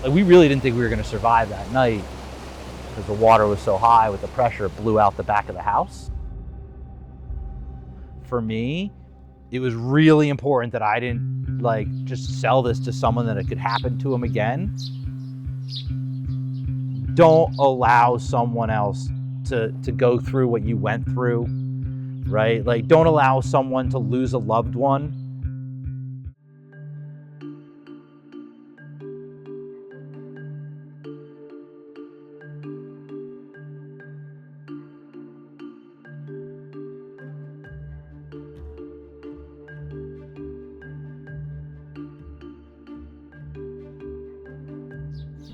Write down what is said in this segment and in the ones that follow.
Like, we really didn't think we were gonna survive that night because the water was so high with the pressure, it blew out the back of the house. For me, it was really important that I didn't like just sell this to someone that it could happen to him again. Don't allow someone else to go through what you went through, right? Like, don't allow someone to lose a loved one.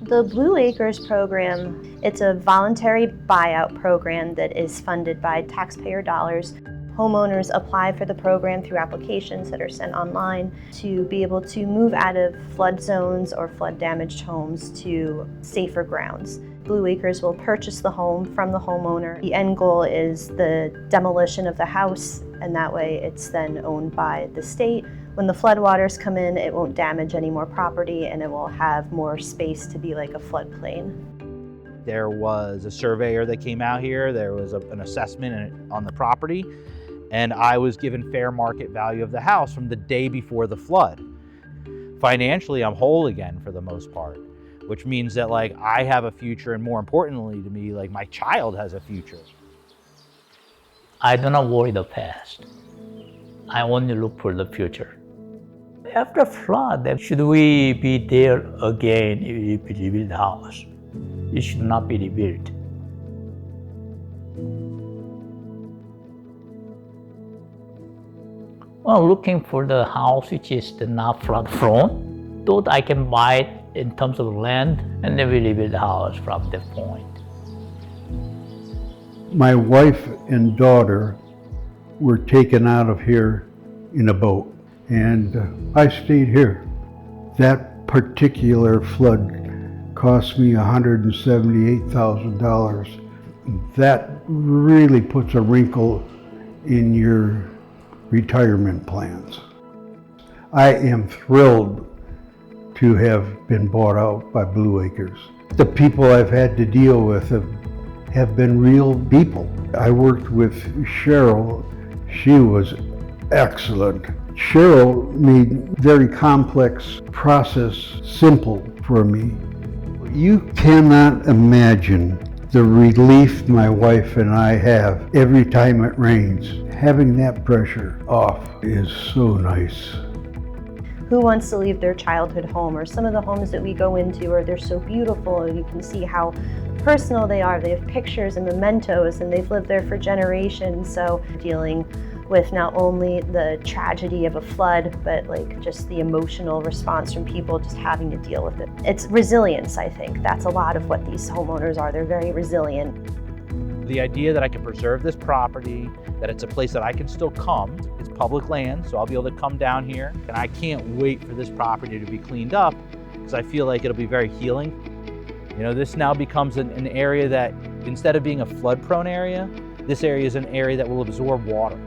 The Blue Acres program, it's a voluntary buyout program that is funded by taxpayer dollars. Homeowners apply for the program through applications that are sent online to be able to move out of flood zones or flood damaged homes to safer grounds. Blue Acres will purchase the home from the homeowner. The end goal is the demolition of the house, and that way it's then owned by the state. When the floodwaters come in, it won't damage any more property and it will have more space to be like a floodplain. There was a surveyor that came out here, there was an assessment on the property, and I was given fair market value of the house from the day before the flood. Financially, I'm whole again for the most part, which means that like I have a future, and more importantly to me, like my child has a future. I do not worry the past. I only look for the future. After flood, should we be there again if we rebuild the house? It should not be rebuilt. Well, looking for the house which is not flood prone, thought I can buy it in terms of land, and then we rebuild the house from that point. My wife and daughter were taken out of here in a boat, and I stayed here. That particular flood cost me $178,000. That really puts a wrinkle in your retirement plans. I am thrilled to have been bought out by Blue Acres. The people I've had to deal with have been real people. I worked with Cheryl. She was excellent. Cheryl made very complex process simple for me. You cannot imagine the relief my wife and I have every time it rains. Having that pressure off is so nice. Who wants to leave their childhood home? Or some of the homes that we go into, or they're so beautiful and you can see how personal they are. They have pictures and mementos and they've lived there for generations. So dealing with not only the tragedy of a flood, but like just the emotional response from people just having to deal with it. It's resilience, I think. That's a lot of what these homeowners are. They're very resilient. The idea that I can preserve this property, that it's a place that I can still come, it's public land, so I'll be able to come down here, and I can't wait for this property to be cleaned up because I feel like it'll be very healing. You know, this now becomes an area that, instead of being a flood-prone area, this area is an area that will absorb water.